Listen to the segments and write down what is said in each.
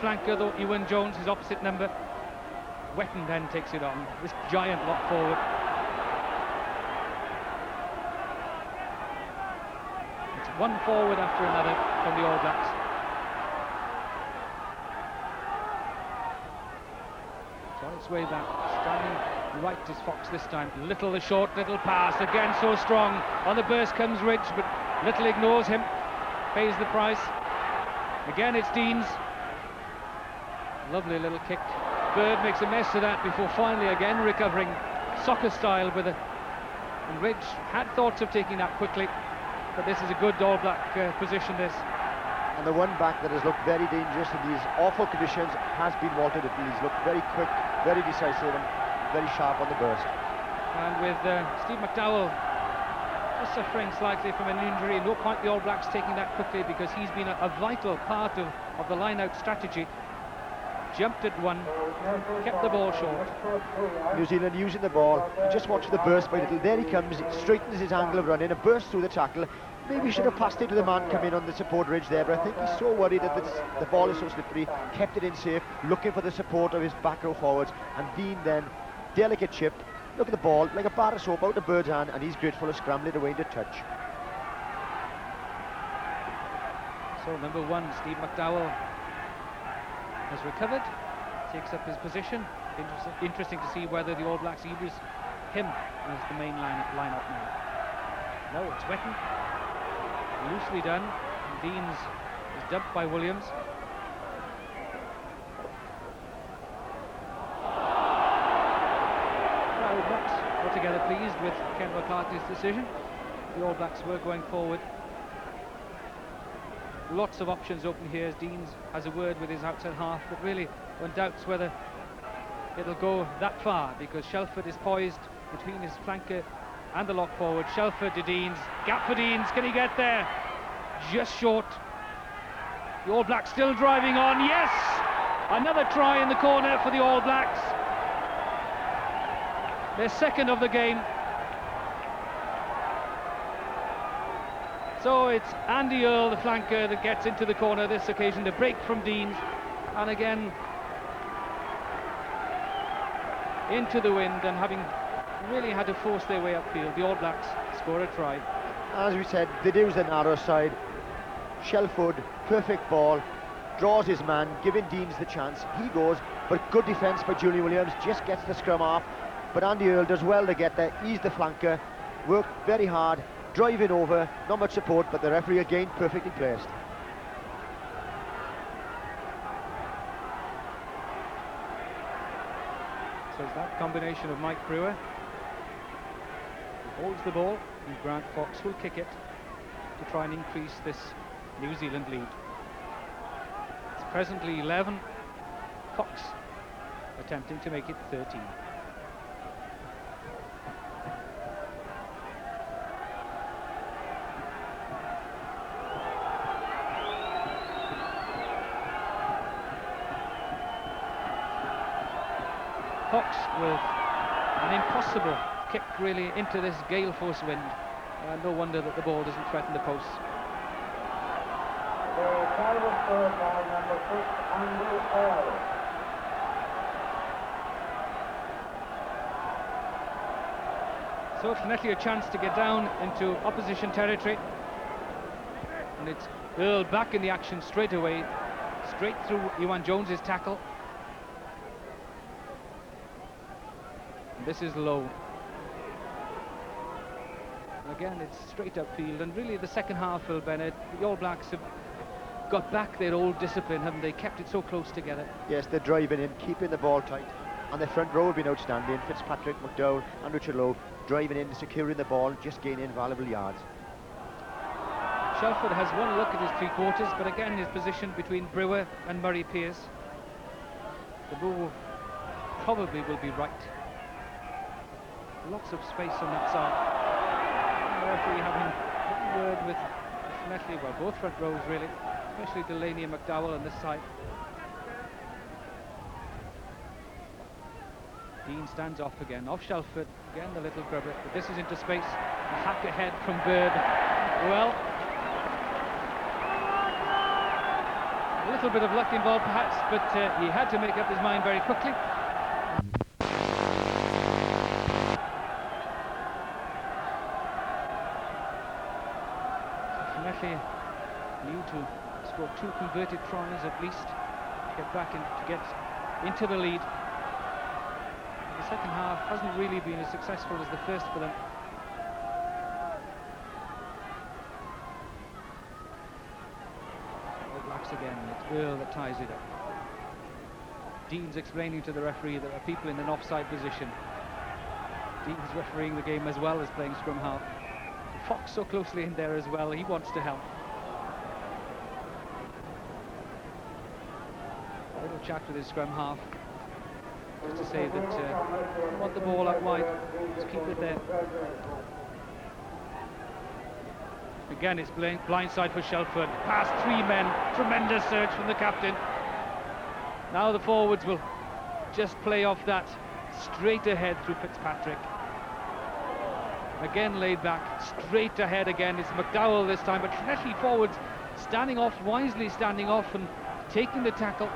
Flanker though, Ewan Jones, his opposite number. Wetton then takes it on. This giant lock forward. It's one forward after another from the All Blacks. It's on its way back. Standing right is Fox this time. Little the short, little pass. Again so strong. On the burst comes Ridge, but Little ignores him. Pays the price. Again it's Deans. Lovely little kick. Bird makes a mess of that before finally again recovering soccer style with a... And Ridge had thoughts of taking that quickly, but this is a good All Black position, this. And the one back that has looked very dangerous in these awful conditions has been Walter Little. He's looked very quick, very decisive and very sharp on the burst. And with Steve McDowell just suffering slightly from an injury, no point the All Blacks taking that quickly because he's been a vital part of the line-out strategy. Jumped at one, kept the ball short. New Zealand using the ball. You just watch the burst by Little. There he comes, straightens his angle of running and bursts through the tackle. Maybe he should have passed it to the man coming on the support ridge there, but I think he's so worried that the ball is so slippery, kept it in safe, looking for the support of his back row forwards. And Dean then, delicate chip, look at the ball, like a bar of soap out of Bird's hand, and he's grateful of scrambling it away into touch. So number one, Steve McDowell, has recovered, takes up his position. Interesting to see whether the All Blacks use him as the main line-up now. No, it's Wetton. Loosely done. And Deans is dumped by Williams. Crowd not altogether pleased with Ken McCarthy's decision. The All Blacks were going forward. Lots of options open here as Deans has a word with his outside half, but really one doubts whether it'll go that far because Shelford is poised between his flanker and the lock forward. Shelford to Deans, gap for Deans, can he get there? Just short. The All Blacks still driving on, yes! Another try in the corner for the All Blacks. Their second of the game. So it's Andy Earl, the flanker, that gets into the corner this occasion. The break from Deans, and again into the wind, and having really had to force their way upfield, the All Blacks score a try. As we said, they use the narrow side. Shelford, perfect ball, draws his man, giving Deans the chance. He goes, but good defence by Julian Williams, just gets the scrum off. But Andy Earl does well to get there. He's the flanker, worked very hard, driving over, not much support, but the referee again perfectly placed. So it's that combination of Mike Brewer, who holds the ball, and Grant Fox will kick it to try and increase this New Zealand lead. It's presently 11, Fox attempting to make it 13. Fox with an impossible kick really into this gale force wind. No wonder that the ball doesn't threaten the posts. So it's Llanelli a chance to get down into opposition territory. And it's Earl back in the action straight away, straight through Ewan Jones's tackle. This is low. Again, it's straight upfield, and really the second half, Phil Bennett, the All Blacks have got back their old discipline, haven't they? Kept it so close together. Yes, they're driving in, keeping the ball tight, and the front row have been outstanding. Fitzpatrick, McDowell and Richard Lowe driving in, securing the ball, just gaining valuable yards. Shelford has one look at his three quarters, but again his position between Brewer and Murray Pearce. The move probably will be right. Lots of space on that side. The referee having a word with Llanelli, well, both front rows really, especially Delaney and McDowell on this side. Dean stands off again, off Shelford, again the little grubber, but this is into space. A hack ahead from Bird. Well, A little bit of luck involved perhaps, but he had to make up his mind very quickly. Llanelli need to score 2 converted tries at least to get back in, to get into the lead. The second half hasn't really been as successful as the first for them. All Blacks again, it's Earl that ties it up. Dean's explaining to the referee that there are people in an offside position. Dean's refereeing the game as well as playing scrum half. Fox so closely in there as well, he wants to help. A little chat with his scrum half, just to say that you want the ball out wide, just keep it there. Again, it's blindside for Shelford, past 3 men, tremendous surge from the captain. Now the forwards will just play off that straight ahead through Fitzpatrick. Again laid back, straight ahead again. It's McDowell this time, but Llanelli forwards standing off, wisely standing off and taking the tackle.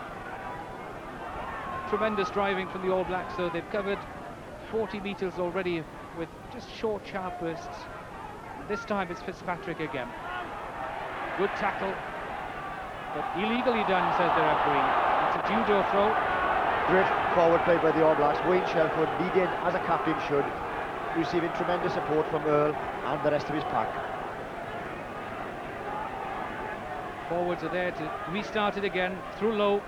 Tremendous driving from the All Blacks, so they've covered 40 metres already with just short, sharp bursts. This time it's Fitzpatrick again. Good tackle, but illegally done, says the referee. It's a judo throw. Great forward play by the All Blacks. Wayne Shelford leading as a captain should, receiving tremendous support from Earl and the rest of his pack. Forwards are there to restart it again through low.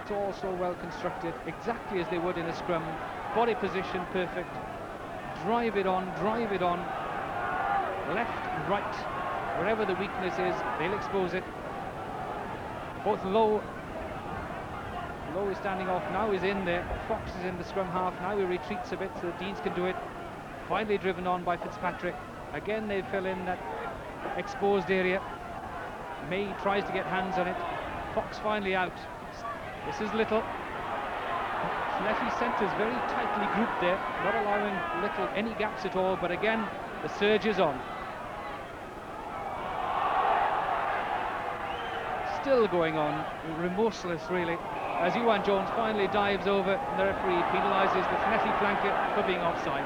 It's all so well constructed, exactly as they would in a scrum. Body position perfect. Drive it on, left, right, wherever the weakness is, they'll expose it. Both Lowe is standing off, now he's in there. Fox is in the scrum half, now he retreats a bit so that Deans can do it. Finally driven on by Fitzpatrick. Again they fill in that exposed area. May tries to get hands on it. Fox finally out. This is Little. Llanelli centres very tightly grouped there, not allowing Little any gaps at all, but again the surge is on. Still going on, remorseless really, as Ewan Jones finally dives over and the referee penalises the Llanelli flanker for being offside.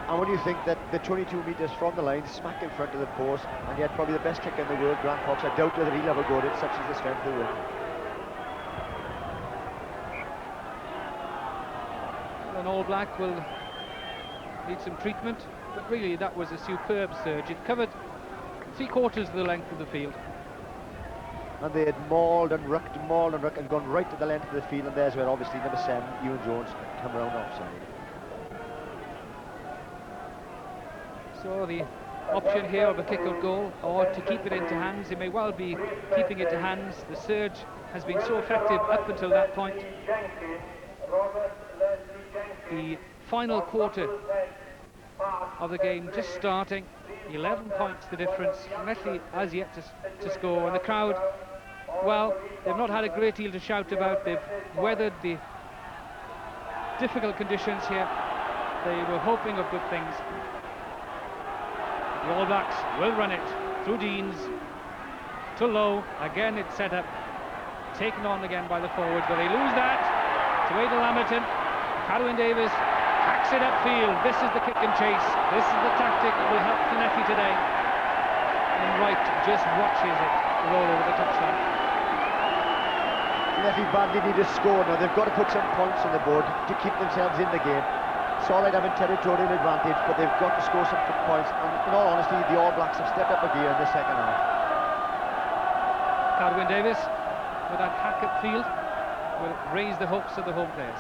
And when you think that the 22 metres from the line, smack in front of the post, and yet probably the best kick in the world, Grant Fox, I doubt whether he'll ever go it, such is the strength of the wind. Well, an All Black will need some treatment, but really that was a superb surge. It covered 3/4 of the length of the field. And they had mauled and rucked and gone right to the length of the field, and there's where obviously number 7, Ewan Jones, come around offside. So the option here of a kick-out goal, or to keep it into hands. It may well be keeping it to hands. The surge has been so effective up until that point. The final quarter of the game just starting. 11 points the difference. Llanelli has yet to score, and the crowd, well, they've not had a great deal to shout about. They've weathered the difficult conditions here. They were hoping of good things. The All Blacks will run it through Deans to Lowe. Again it's set up, taken on again by the forwards, but they lose that to Adel Lamberton. Carwyn Davis hacks it upfield. This is the kick and chase. This is the tactic that will help Llanelli today. And Wright just watches it roll over the touchline. Llanelli badly need a score now. They've got to put some points on the board to keep themselves in the game. It's all right having territorial advantage, but they've got to score some points, and in all honesty the All Blacks have stepped up a gear in the second half. Carwyn Davis with that hack upfield will raise the hopes of the home players.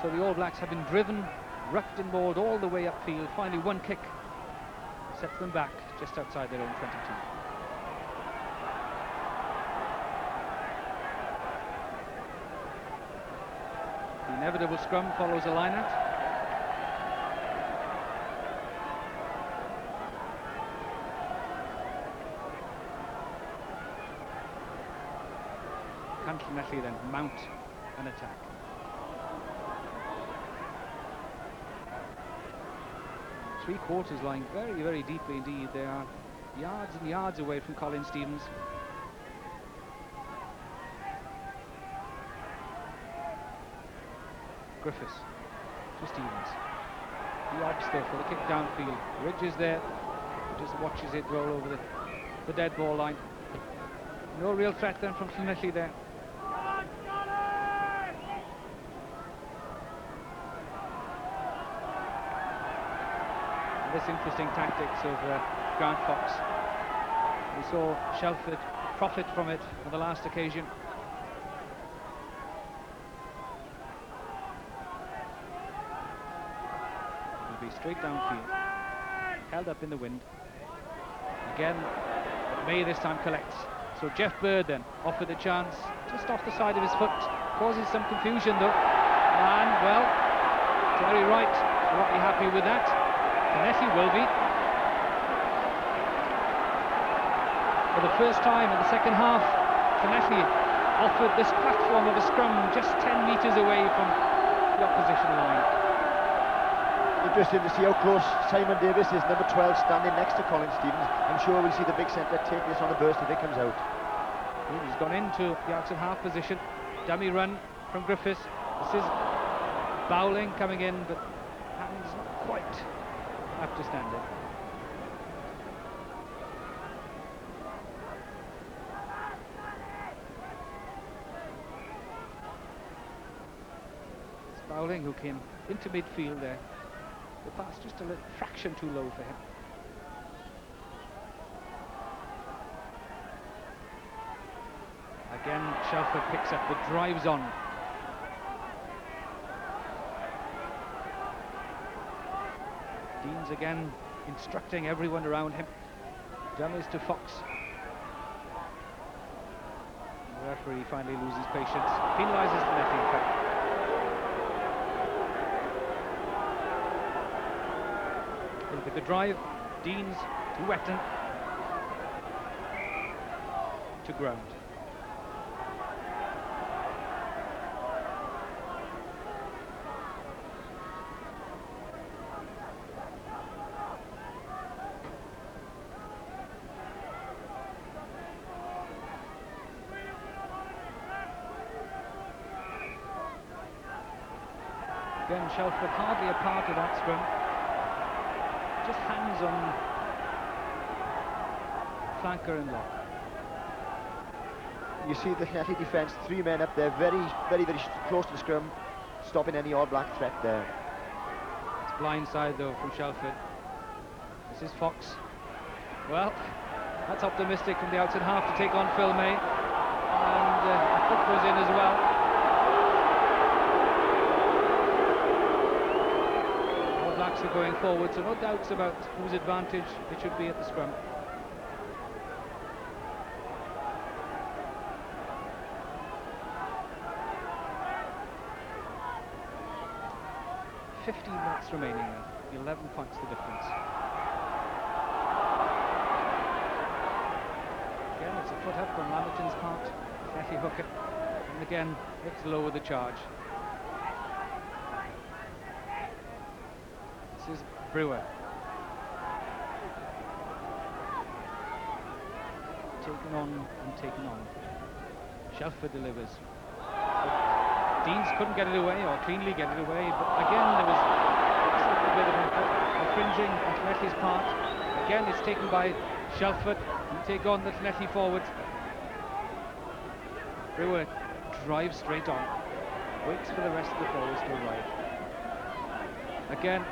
So the All Blacks have been driven, rucked and mauled all the way upfield. Finally one kick sets them back just outside their own 22. The inevitable scrum follows a line-out. Can Llanelli then mount an attack. Three quarters lying very, very deeply indeed. They are yards and yards away from Colin Stevens. Griffiths to Stevens. He opts there for the kick downfield. Ridge is there. He just watches it roll over the dead ball line. No real threat then from Llanelli there. This interesting tactics of Grant Fox. We saw Shelford profit from it on the last occasion. It'll be straight downfield, held up in the wind. Again, May this time collects. So Jeff Bird then offered the chance, just off the side of his foot, causes some confusion though. And well, Terry Wright will not be happy with that. Llanelli will be. For the first time in the second half, Llanelli offered this platform of a scrum just 10 metres away from the opposition line. Interesting to see how close Simon Davis is, number 12, standing next to Colin Stevens. I'm sure we'll see the big centre take this on the burst if it comes out. He's gone into the outside half position. Dummy run from Griffiths. This is Bowling coming in, but hands not quite up to standard. It's Bowling who came into midfield there. The pass just a little fraction too low for him. Again, Shelford picks up, but drives on. Deans again instructing everyone around him. Dummies to Fox. The referee finally loses patience. Penalises the netting, in fact. Look at the drive. Deans to Wetton. To ground. Again, Shelford hardly a part of that scrum. Just hands on flanker and lock. You see the Llanelli defence, 3 men up there, very close to the scrum, stopping any All Black threat there. It's blindside though from Shelford. This is Fox. Well, that's optimistic from the outside half to take on Phil May. And a foot goes in as well. Blacks are going forward, so no doubts about whose advantage it should be at the scrum. "15 minutes remaining then, 11 points the difference." Again, it's a foot up on Lamberton's part, Llanelli hook it, and again, it's lower the charge. This is Brewer. Taken on and taken on. Shelford delivers. But Deans couldn't get it away, or cleanly get it away, but again there was a little bit of infringing on Llanelli's part. Again it's taken by Shelford and take on the Llanelli forwards. Brewer drives straight on, waits for the rest of the forwards to arrive. Again,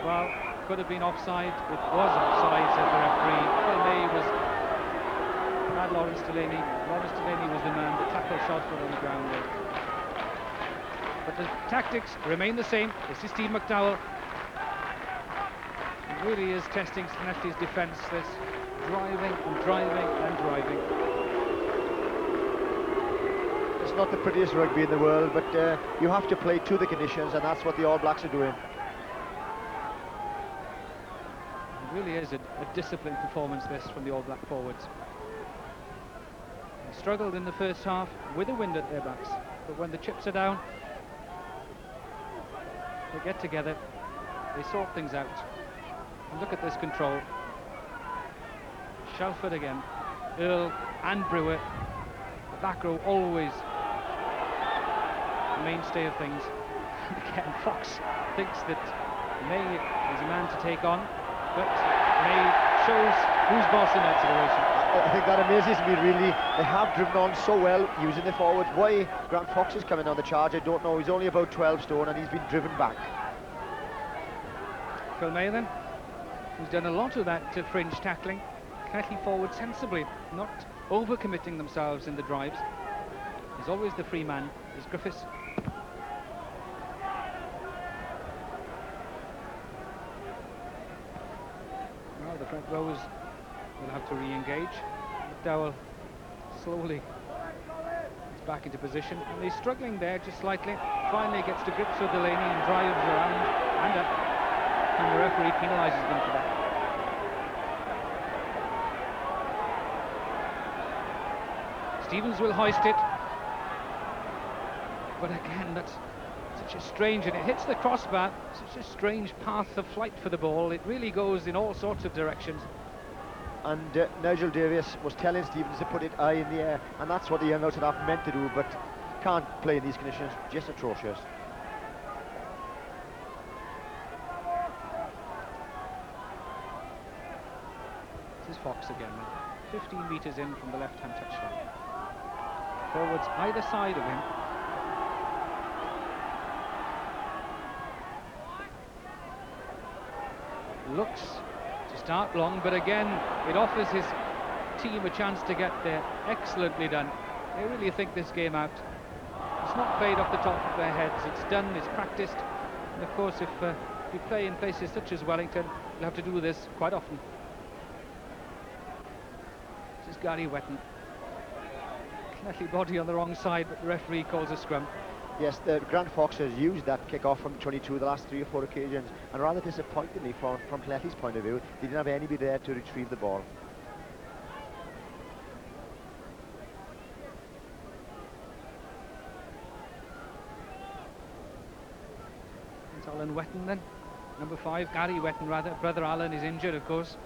well, could have been offside. It was offside, said the referee. Phil May was had Lawrence Delaney. Lawrence Delaney was the man that tackled Shelford on the ground there. But the tactics remain the same. This is Steve McDowell. It really is testing Llanelli's defence, this driving and driving and driving. It's not the prettiest rugby in the world, but you have to play to the conditions, and that's what the All Blacks are doing. It really is a disciplined performance, this, from the All Black forwards. They struggled in the first half with a wind at their backs. but when the chips are down, they get together, they sort things out. And look at this control. Shelford again, Earl and Brewer. The back row always the mainstay of things. And again, Fox thinks that May is a man to take on, but May shows who's boss in that situation. I think that amazes me, really. They have driven on so well using the forwards. Why Grant Fox is coming on the charge, I don't know. He's only about 12 stone and he's been driven back. Phil May then, who's done a lot of that fringe tackling, cutting forward sensibly, not overcommitting themselves in the drives. He's always the free man, is Griffiths. Well, the front rows will have to re-engage. McDowell slowly is back into position, and he's struggling there just slightly. Finally gets to grips with Delaney and drives around and up, and the referee penalises them for that. Stevens will hoist it, but again, that's such a strange, and it hits the crossbar, such a strange path of flight for the ball. It really goes in all sorts of directions. And Nigel Davies was telling Stevens to put it high in the air, and that's what the young outside half meant to do, but can't play in these conditions. Just atrocious. This is Fox again, 15 metres in from the left-hand touchline. Forwards either side of him. Looks to start long, but again it offers his team a chance to get there. Excellently done. They really think this game out. It's not played off the top of their heads. It's done, it's practiced, and of course if you play in places such as Wellington, you'll have to do this quite often. This is Gary Wetton. Connectly body on the wrong side, but the referee calls a scrum. Yes, Grant Fox has used that kick-off from 22 the last 3 or 4 occasions, and rather disappointingly from Connectly's point of view, he didn't have anybody there to retrieve the ball. It's Alan Wetton then, number 5, Gary Wetton rather. Brother Alan is injured, of course.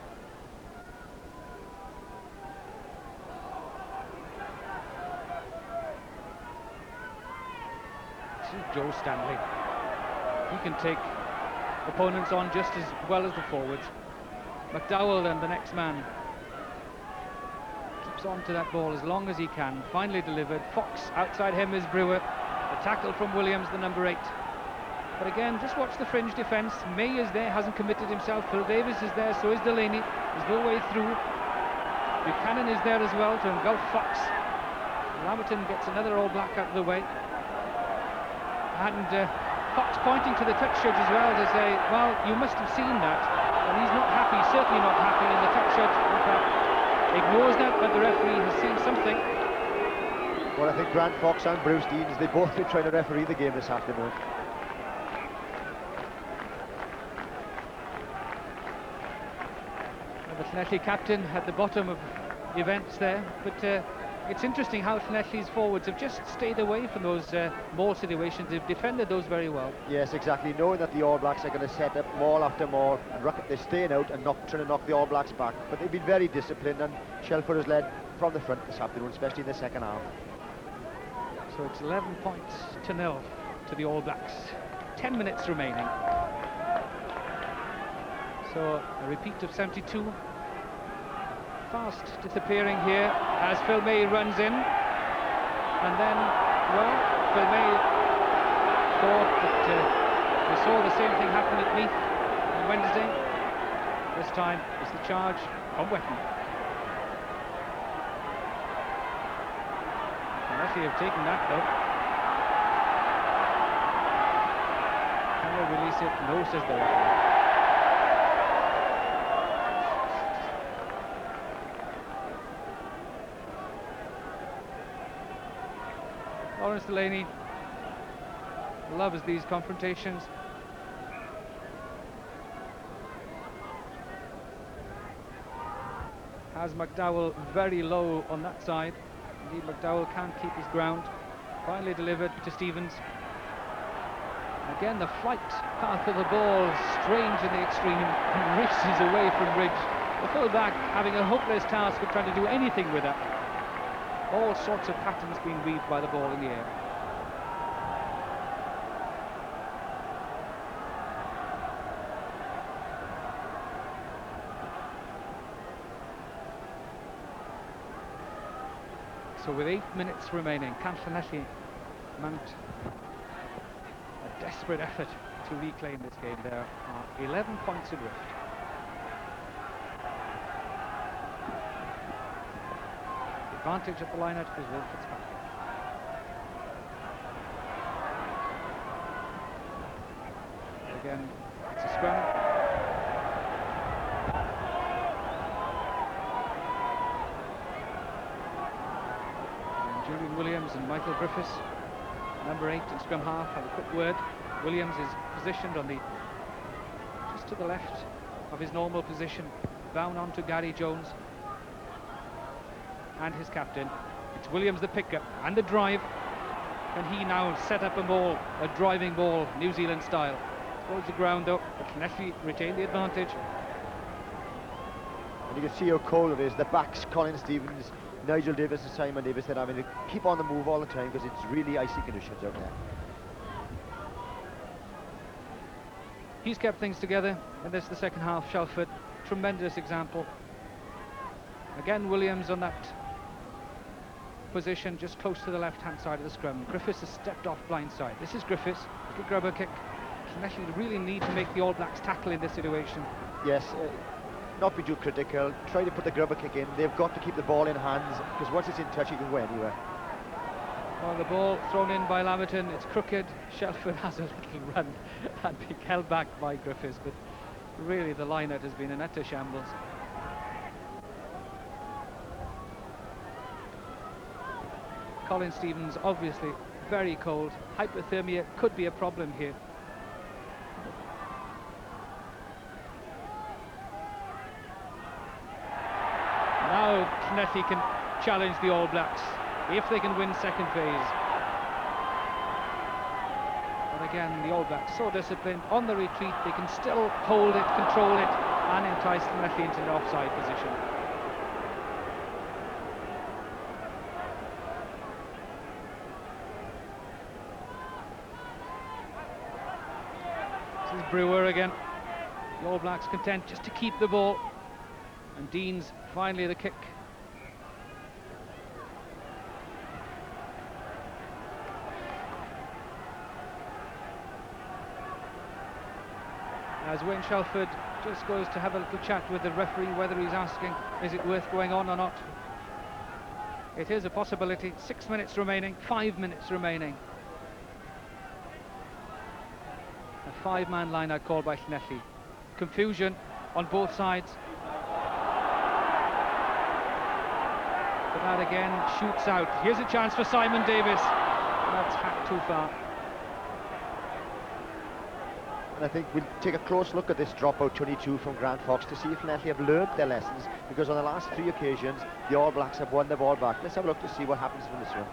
Joe Stanley. He can take opponents on just as well as the forwards. McDowell then, the next man, keeps on to that ball as long as he can. Finally delivered. Fox outside him is Brewer. The tackle from Williams, the number 8. But again, just watch the fringe defence. May is there, hasn't committed himself. Phil Davis is there, so is Delaney. There's no way through. Buchanan is there as well to engulf Fox. Lamberton gets another All Black out of the way. And Fox pointing to the touch judge as well to say, well, you must have seen that. And he's not happy, certainly not happy, and the touch judge, in fact, ignores that, but the referee has seen something. Well, I think Grant Fox and Bruce Stevens, they both been trying to referee the game this afternoon. Well, the Llanelli captain at the bottom of the events there, but it's interesting how Llanelli's forwards have just stayed away from those maul situations. They've defended those very well. Yes, exactly. Knowing that the All Blacks are going to set up maul after maul, and they're staying out and trying to knock the All Blacks back. But they've been very disciplined, and Shelford has led from the front this afternoon, especially in the second half. So it's 11 points to 0 to the All Blacks. 10 minutes remaining. So a repeat of 72. Fast disappearing here as Phil May runs in, and then, well, Phil May thought that we saw the same thing happen at Meath on Wednesday. This time it's the charge from Wetton. Unless have taken that though. Can they release it? No, says the referee. Lawrence Delaney loves these confrontations. Has McDowell very low on that side. Indeed, McDowell can't keep his ground. Finally delivered to Stevens. Again, the flight path of the ball, strange in the extreme, and races away from Ridge. The full-back having a hopeless task of trying to do anything with that. All sorts of patterns being weaved by the ball in the air. So with 8 minutes remaining, can Llanelli mount a desperate effort to reclaim this game? There are 11 points adrift. The advantage at the line-out is Will Fitzpatrick. Again, it's a scrum. Julian Williams and Michael Griffiths, number 8 in scrum half, have a quick word. Williams is positioned on the just to the left of his normal position, bound on to Gary Jones and his captain. It's Williams the pickup and the drive. Can he now set up a ball, a driving ball, New Zealand style? Towards the ground though, but Llanelli retain the advantage. And you can see how cold it is. The backs, Colin Stevens, Nigel Davis and Simon Davis, they're having to keep on the move all the time because it's really icy conditions out there. He's kept things together, and this is the second half. Shelford, tremendous example. Again, Williams on that position, just close to the left-hand side of the scrum. Griffiths has stepped off blind side. This is Griffiths, little grubber kick. Llanelli really need to make the All Blacks tackle in this situation. Yes. Not be too critical, try to put the grubber kick in. They've got to keep the ball in hands because once it's in touch, you can go anywhere. Well, the ball thrown in by Laverton, it's crooked. Shelford has a little run and being held back by Griffiths, but really the line-out has been an utter shambles. Colin Stevens obviously very cold. Hypothermia could be a problem here. Now Llanelli can challenge the All Blacks if they can win second phase. But again, the All Blacks so disciplined on the retreat, they can still hold it, control it, and entice Llanelli into the offside position. This is Brewer again. The All Blacks content just to keep the ball. And Dean's finally the kick. As Wayne Shelford just goes to have a little chat with the referee, whether he's asking, is it worth going on or not? It is a possibility. 6 minutes remaining, 5 minutes remaining. A 5-man line-out called by Llanelli. Confusion on both sides. But that again shoots out. Here's a chance for Simon Davis. That's hacked too far. And I think we'll take a close look at this dropout 22 from Grant Fox to see if Llanelli have learned their lessons, because on the last 3 occasions the All Blacks have won the ball back. Let's have a look to see what happens from this one.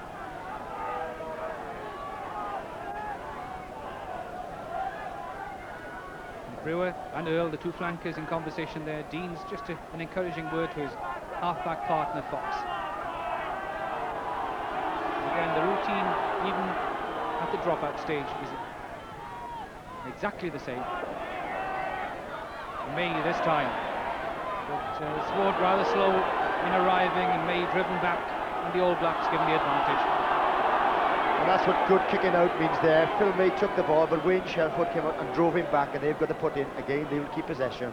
Brewer and Earl, the two flankers in conversation there. Dean's just an encouraging word to his half-back partner Fox. Again, the routine, even at the dropout stage, is exactly the same. May this time, but Sword rather slow in arriving, and May driven back, and the All Blacks given the advantage. And that's what good kicking out means there. Phil May took the ball, but Wayne Shelford came out and drove him back, and they've got to put in again. They will keep possession.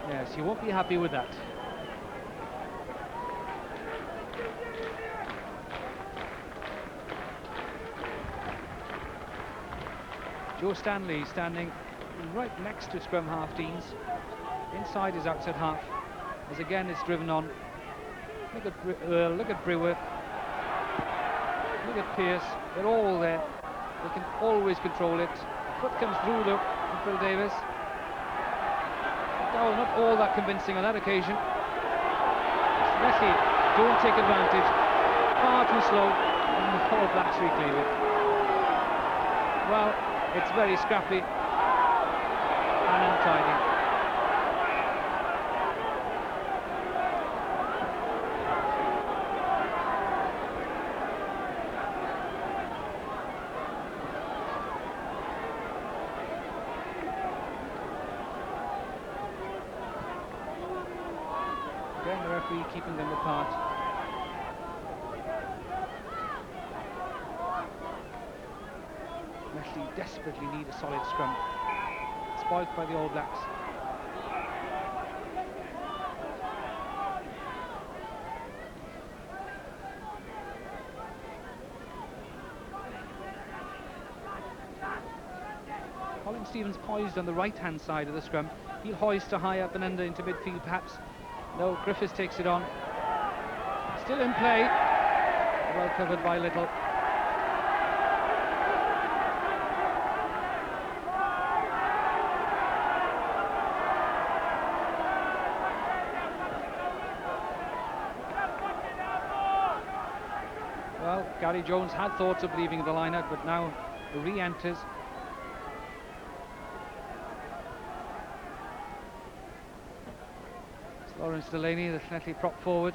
Yes, you won't be happy with that. Joe Stanley standing right next to scrum half Deans, inside his outside half, as again it's driven on. Look at Brewer, look at Pearce, they're all there. They can always control it. Foot comes through though from Phil Davis. Oh, not all that convincing on that occasion. Llanelli don't take advantage. far too slow, and the All Blacks reclaim it. Well, it's very scrappy and untidy. Again, the referee keeping them apart. Actually desperately need a solid scrum. Spoilt by the All Blacks. Colin Stevens poised on the right-hand side of the scrum. He'll hoist to high up and under into midfield perhaps. No, Griffiths takes it on. Still in play. Well covered by Little. Well, Gary Jones had thoughts of leaving the lineup, but now re-enters. It's Lawrence Delaney, the Llanelli prop forward.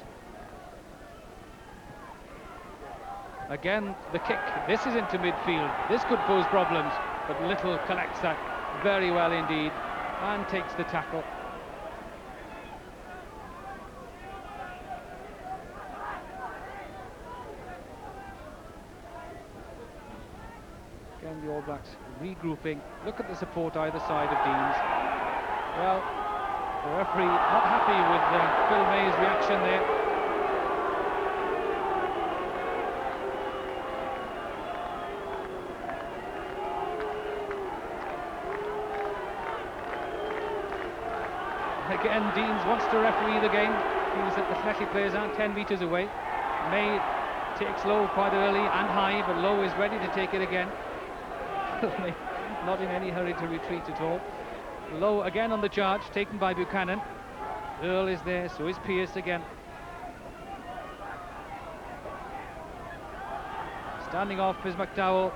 Again, the kick. This is into midfield. This could pose problems, but Little collects that very well indeed and takes the tackle. Again, the All Blacks regrouping. Look at the support either side of Deans. Well, the referee not happy with Phil May's reaction there. Again, Deans wants to referee the game. Feels that the Llanelli players aren't 10 metres away. May takes Lowe quite early and high, but Lowe is ready to take it again. Not in any hurry to retreat at all. Lowe again on the charge, taken by Buchanan. Earl is there, so is Pearce again. Standing off is McDowell,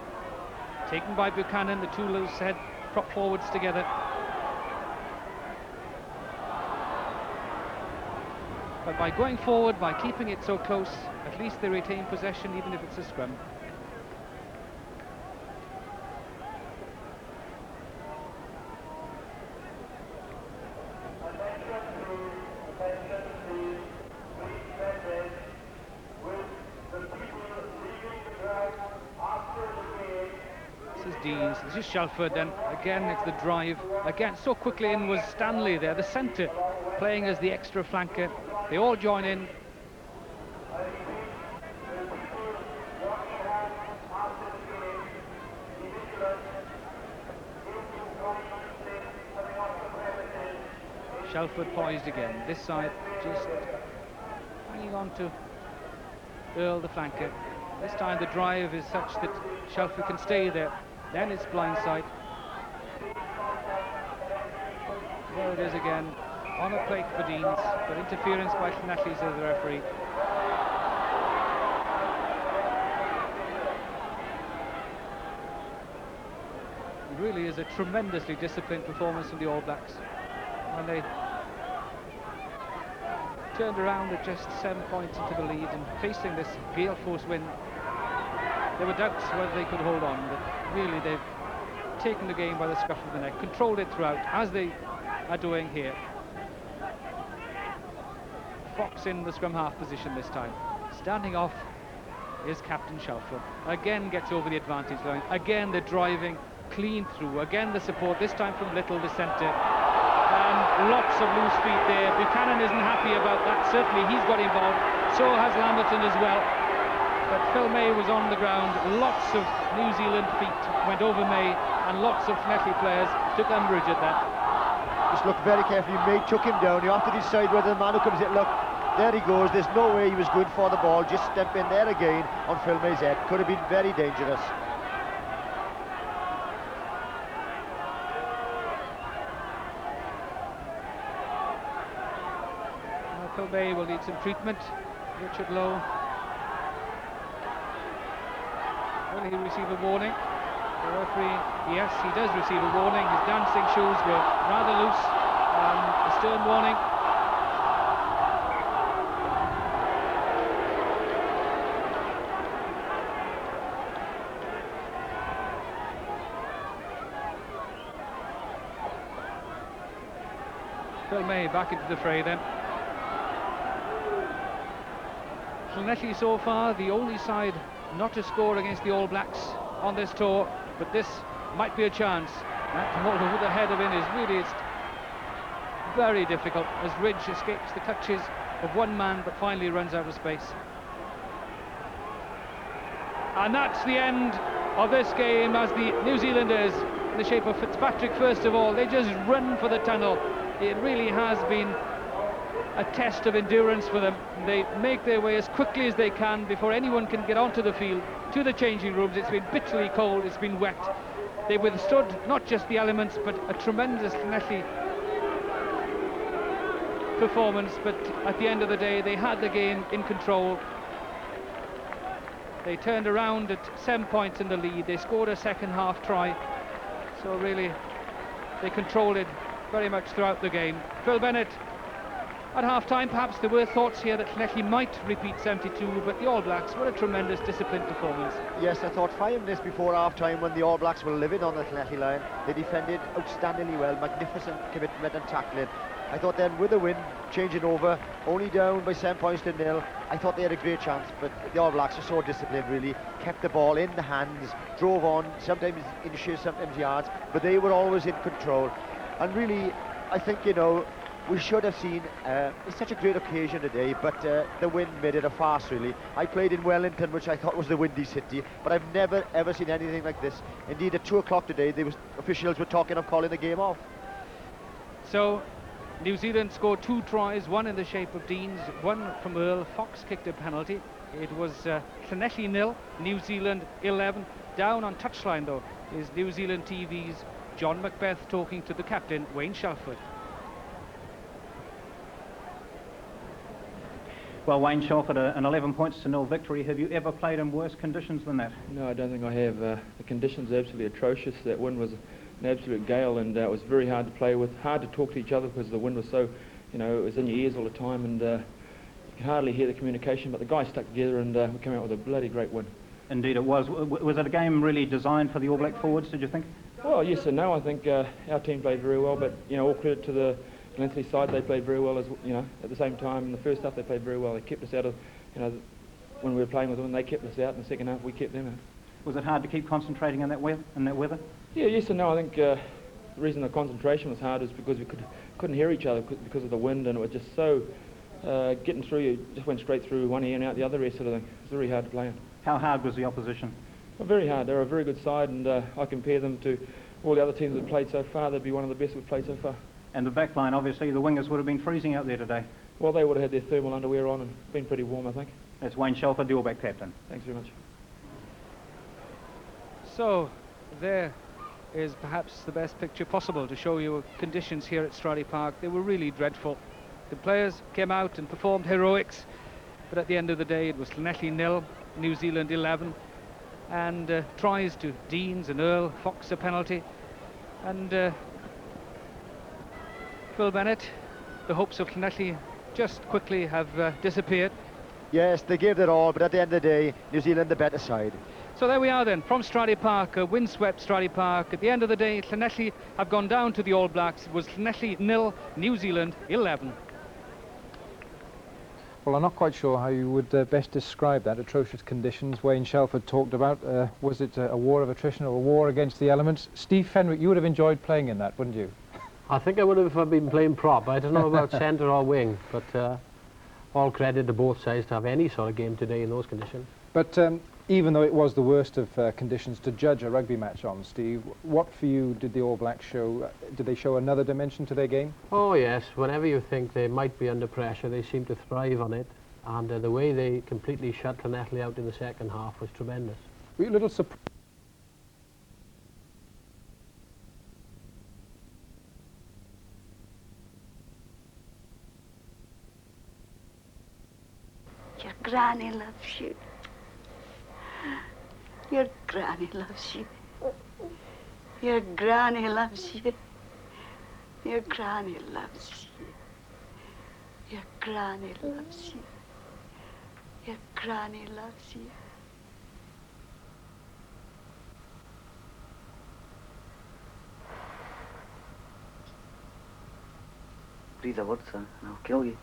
taken by Buchanan, the two loose head prop forwards together. But by going forward, by keeping it so close, at least they retain possession even if it's a scrum. Deans, this is Shelford, then again it's the drive, again so quickly in was Stanley there, the centre, playing as the extra flanker. They all join in. Shelford poised again, this side just hanging on to Earl, the flanker. This time the drive is such that Shelford can stay there. Then it's blindside. There it is again, on a plate for Deans, but interference by Llanelli, says the referee. It really is a tremendously disciplined performance from the All Blacks. When they turned around at just 7 points into the lead and facing this gale force wind, there were doubts whether they could hold on, but really they've taken the game by the scruff of the neck, controlled it throughout, as they are doing here. Fox in the scrum half position this time. Standing off is Captain Shelford. Again gets over the advantage line. Again the driving clean through. Again the support, this time from Little, the centre. And lots of loose feet there. Buchanan isn't happy about that. Certainly he's got involved. So has Lamberton as well. But Phil May was on the ground. Lots of New Zealand feet went over May, and lots of Llanelli players took umbrage at that. Just look very carefully. May took him down. You have to decide whether the man who comes in, look, there he goes. There's no way he was good for the ball. Just step in there again on Phil May's head. Could have been very dangerous. Phil May will need some treatment. Richard Lowe he receive a warning? The referee, yes, he does receive a warning. His dancing shoes were rather loose. A stern warning. Phil May back into the fray then. Llanelli so far the only side not to score against the All Blacks on this tour, but this might be a chance. That hold over the head of it is really, it's very difficult as Ridge escapes the clutches of one man but finally runs out of space. And that's the end of this game as the New Zealanders, in the shape of Fitzpatrick first of all, they just run for the tunnel. It really has been a test of endurance for them. They make their way as quickly as they can before anyone can get onto the field, to the changing rooms. It's been bitterly cold, it's been wet. They withstood not just the elements but a tremendous Llanelli performance, but at the end of the day they had the game in control. They turned around at 7 points in the lead. They scored a second half try, so really they controlled it very much throughout the game. Phil Bennett, at half-time perhaps there were thoughts here that Llanelli might repeat 72, but the All Blacks were a tremendous disciplined performance. Yes, I thought 5 minutes before half-time, when the All Blacks were living on the Llanelli line, they defended outstandingly well, magnificent commitment and tackling. I thought then with the win, changing over, only down by 7 points to 0, I thought they had a great chance, but the All Blacks are so disciplined really, kept the ball in the hands, drove on, sometimes inches, sometimes yards, but they were always in control. And really, I think, you know, we should have seen, it's such a great occasion today, but the wind made it a farce really. I played in Wellington, which I thought was the windy city, but I've never ever seen anything like this. Indeed, at 2 o'clock today, officials were talking of calling the game off. So, New Zealand scored 2 tries, one in the shape of Dean's, one from Earl. Fox kicked a penalty. It was Llanelli 0, New Zealand 11. Down on touchline though is New Zealand TV's John Macbeth talking to the captain, Wayne Shelford. Well, Wayne Shelford, an 11 points to 0 victory. Have you ever played in worse conditions than that? No, I don't think I have. The conditions are absolutely atrocious. That wind was an absolute gale, and it was very hard to play with, hard to talk to each other because the wind was so, you know, it was in your ears all the time, and you could hardly hear the communication, but the guys stuck together and we came out with a bloody great win. Indeed it was. Was it a game really designed for the All Black forwards, did you think? Well, yes and no. I think our team played very well, but, you know, all credit to the Llanelli side. They played very well, as you know. At the same time, in the first half they played very well. They kept us out of, you know, when we were playing with them, they kept us out. In the second half we kept them out. Was it hard to keep concentrating in that weather? Yeah, yes and no. I think the reason the concentration was hard is because we couldn't hear each other because of the wind, and it was just so getting through. You just went straight through one ear and out the other ear sort of thing. It was very hard to play in. How hard was the opposition? Well, very hard. They're a very good side, and I compare them to all the other teams that have played so far. They'd be one of the best we've played so far. And the back line, obviously, the wingers would have been freezing out there today. Well, they would have had their thermal underwear on and been pretty warm, I think. That's Wayne Shelford, the All Black captain. Thanks very much. So, there is perhaps the best picture possible to show you conditions here at Stradey Park. They were really dreadful. The players came out and performed heroics, but at the end of the day it was Llanelli 0, New Zealand 11, and tries to Deans and Earl, Fox a penalty, and Phil Bennett, the hopes of Llanelli just quickly have disappeared. Yes, they gave their all, but at the end of the day, New Zealand the better side. So there we are then, from Stradey Park, windswept Stradey Park. At the end of the day, Llanelli have gone down to the All Blacks. It was Llanelli 0, New Zealand 11. Well, I'm not quite sure how you would best describe that. Atrocious conditions Wayne Shelford talked about. Was it a war of attrition or a war against the elements? Steve Fenwick, you would have enjoyed playing in that, wouldn't you? I think I would have if I'd been playing prop. I don't know about centre or wing, but all credit to both sides to have any sort of game today in those conditions. But even though it was the worst of conditions to judge a rugby match on, Steve, what for you did the All Blacks show? Did they show another dimension to their game? Oh yes, whenever you think they might be under pressure, they seem to thrive on it, and the way they completely shut Llanelli out in the second half was tremendous. Were you a little surprised? Your granny loves you. Your granny loves you. Your granny loves you. Your granny loves you. Your granny loves you. Your granny loves you. Breathe a word, son, and I'll kill you.